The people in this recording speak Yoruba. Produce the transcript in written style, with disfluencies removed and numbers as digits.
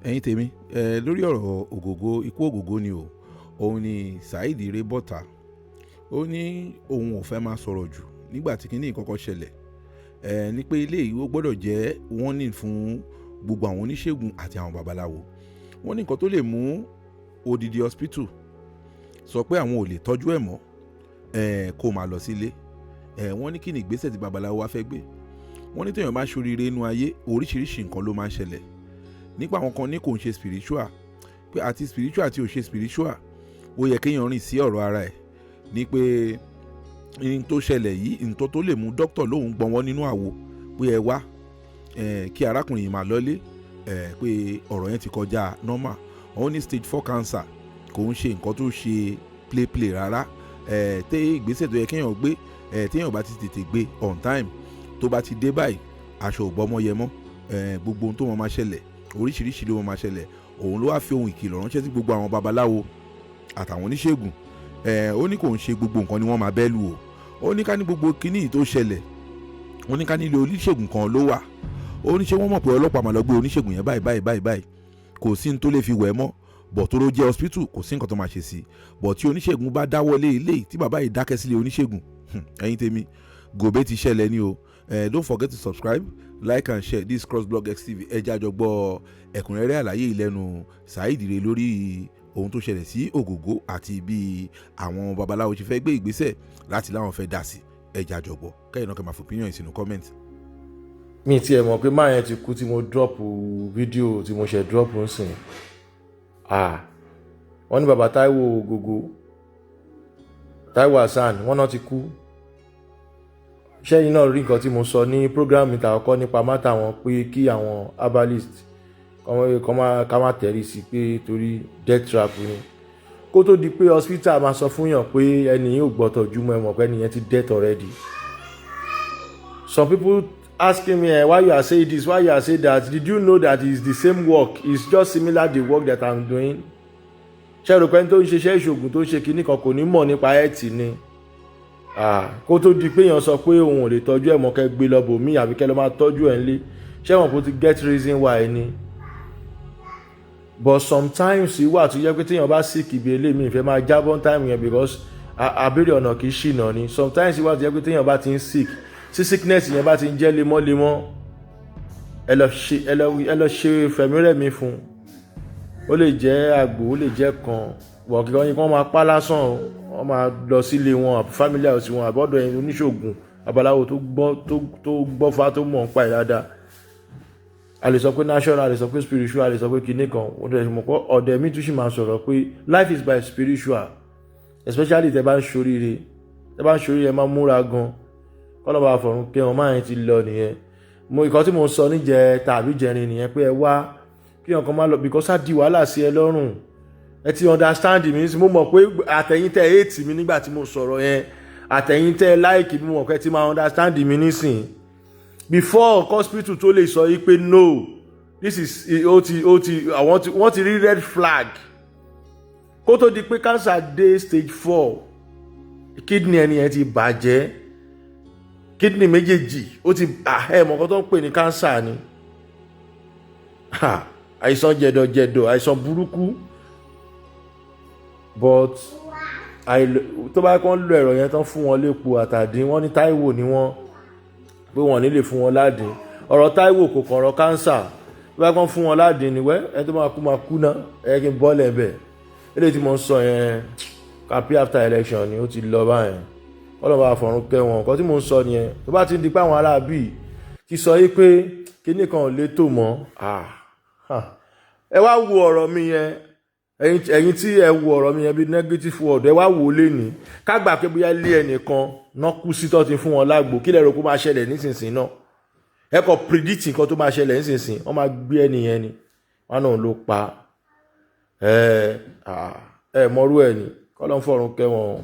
ẹ̀yin tèmi lórí ọ̀rọ̀ Ògògó ikú Ògògó ni o òun ni Saheed Ire bọ́ta ó ní òun ò fẹ́ máa sọ̀rọ̀ jù nígbà tí kinní kọ́kọ́ ṣẹlẹ̀ ní pé ilé yìí ó gbọ́dọ̀ jẹ́ warning fún gbogbo àwọn oníṣègùn àti àwọn babaláwo. Wọ́n ní nǹkan tó lè mú odidi hospital sọ pé àwọn ò lè tọ́jú ẹ̀ mọ́ kó máa lọ sílé. Wọ́n ní kí ni ìgbésẹ̀ tí babaláwo wá fẹ́ gbé. Wọ́n ní téèyàn bá ṣoríire inú ayé oríṣiríṣi nǹkan ló máa ń ṣẹlẹ̀. Nípa àwọn kan ní kò ń ṣe spiritual pé àti spiritual àti ò ṣe spiritual ó yẹ kéèyàn rìn sí ọ̀rọ̀ ara ẹ̀ ní pé n tó ṣẹlẹ̀ yìí nǹkan tó lè mú dókítà lóun gbọ́nwọ́ nínú àwo pé ẹ wá kí arákùnrin yìí máa lọ́lé pé ọ̀rọ̀ yẹn ti kọjá normal. Wọ́n ní stage 4 cancer kò ń ṣe nǹkan tó ṣe play rárá. Tẹ́ ìgbésẹ̀ tó yẹ kéèyàn gbé téèyàn bá ti tètè gbé on time tó bá ti dé báyìí aṣọ ògbọ́mọ yẹ mọ́ gbogbo ohun tó máa ṣẹlẹ̀ oríṣiríṣi ló máa ṣẹlẹ̀. Òun ló wá fi ohun ìkìlọ̀ ránṣẹ́ sí gbogbo àwọn babaláwo àtàwọn oníṣègùn. Ó ní kò ń ṣe gbogbo nǹkan ni wọ́n máa bẹ́ lù o. Ó ní ká ní gbogbo kinní tó ṣẹlẹ̀ ó ní ká nílé oníṣègùn kan ló wà. Ó ní ṣé wọ́n mọ̀ pé ọlọ́pàá máa lọ gbé oníṣègùn yẹn báyìí kò sí ní tó lè fi wẹ̀ mọ́ bọ̀ tó ló jẹ́ hospital kò sí nǹkan tó máa ṣe sí bọ̀ tí oníṣègùn bá dáwọ́lé ilé tí bàbá yìí dákẹ́ sílé oníṣègùn ẹ̀yin tèmi gòbé ti ṣẹlẹ̀ ní o. Don't forget to subscribe, like and share this CROSSBLOGXTV. Ẹ jẹ́ àjọgbọ́ ẹ̀kúnrẹ́rẹ́ àlàyé ìlẹ́nu Saheed Ire lórí ohun tó ṣẹlẹ̀ sí Ògògó àti bí àwọn babaláwo ṣe fẹ́ gbé ìgbésẹ̀ láti láwọn fẹ́ dá sí. Ẹ jẹ́ àjọgbọ́ kẹ́yìn náà kẹ́ máa fi opinion sínú comment. Mi tiẹ̀ mọ̀ pé máa yẹn ti kú tí mo drop fídíò tí mo ṣe drop ń sìn. Wọ́n ní bàbá Taiwo Ogogo Taiwo Hassan wọ́n náà ti kú. Ṣẹ́yìn náà rí nǹkan tí mo sọ ní program mi tàkọ́kọ́ nípa mátà wọn pé kí àwọn herbalist ká má tẹ̀rí sí pé torí death trap ni. Kó tó di pé hospital máa sọ fún yàn pé ẹni yóò gbọ́tọ̀ jùmọ̀ ẹ̀mọ̀ pé ẹni yẹn ti death already. Some people asking me why you are saying this, why you are saying that. Did you know that it's the same work? It's just similar the work that I'm doing. Ṣé rò pé ẹni tó ń ṣiṣẹ́ ìṣògùn tó ń ṣe kinní kan kò ní mọ̀ nípa ẹ̀tì ni. Kó tó di pé èèyàn sọ pé òun ò lè tọ́jú ẹ̀ mọ́ kẹ́ gbé lọ bò mí àbí kẹ́ lọ máa tọ́jú ẹ̀ ńlé ṣé wọn kò ti get reason why ni. But sometimes wà tó yẹ pé téèyàn bá sick ibi eléyìí ìfẹ́ máa jábọ́ time yẹn because abẹ́rẹ́ ọ̀nà kì í ṣìnà ni. Sometimes wà tó yẹ pé téèyàn bá ti ń sick tí sickness yẹn bá ti ń jẹ́ lemọ́lemọ́ ẹ lọ ṣe fẹ̀mírẹ̀mí fún. Ó lè jẹ́ àgbò ó lè jẹ́ kan wọ̀ kí wọ́n máa pa lásán wọ́n máa lọ sílé wọn àbí family house wọn àbọ̀dọ̀ ẹni oníṣògùn babaláwo tó gbọ́fà tó mọ̀ ń pa ìdáadáa. A lè sọ pé natural, a lè sọ pé spiritual, a lè sọ pé kinní kan ọ̀dẹ̀ mi tún sì máa sọ̀rọ̀ pé life is by spiritual, especially tẹ́ bá ń ṣoríire máa múra gan kọ́nà bá fọ̀run pé wọn máa ń ti lọ nìyẹn. Ìkan tí mo sọ níjẹ tàbí jẹrin nìyẹn pé ẹ wá kí ọkàn máa lọ because á di wàhálà sí ẹ lọ́rùn. Ẹ ti understand mi mo mọ̀ pé àtẹ̀yìn tẹ́ hate mi nígbà tí mo sọ̀rọ̀ yẹn àtẹ̀yìn tẹ́ like mi mọ̀ pé ti máa understand mi nísìn. Before hospital tó lè sọ yí pé no this is wọ́n ti rí red flag kó tó di pé cancer dé stage 4 kidney ẹni yẹn ti bàjẹ́ kidney méjèèjì ó ti mọ̀ kó tó ń pè ní cancer ni àìsàn jẹ̀dọ̀jẹ̀dọ̀ àìsàn burúkú. But tó bá kàn lo ẹ̀rọ yẹn tán fún wọn lépo àtàdín wọ́n ní Taiwo ni wọ́n pé wọ́n nílè fún wọn ládín. Ọ̀rọ̀ Taiwo kò kàn ọ̀rọ̀ cancer tó bá kàn fún wọn ládín ni ẹ tó máa kú ná ẹ kí n bọ́ lẹ́bẹ̀. Eléyìí tí mo ń sọ yẹn campaign after election ni ó ti lọ báyẹn Ọlọ́run bá fọ̀run kẹ́ wọn. Nǹkan tí mo ń sọ nìyẹn tó bá ti di pé àwọn aráabí ti sọ yí pé kíní kan ò lè tó mọ́ ẹ wá wo ọ̀rọ̀ mi yẹn ẹ̀yin tí ẹ wo ọ̀rọ̀ mi yẹn bí negative word ẹ wá wò ó lé ní ká gbà pé bóyá ilé ẹnìkan náà kú sí tó ti fún wọn lágbo kí lẹ rò kó máa ṣẹlẹ̀ nísinsìnyí náà ẹ kò predict nǹkan tó máa ṣẹlẹ̀ nísinsìnyí wọ́n máa gbé ẹnìyẹn ni wọ́n náà ló pa mọ́rú ẹ̀ ni kọ́ ló ń fọ̀run kẹ́ wọn.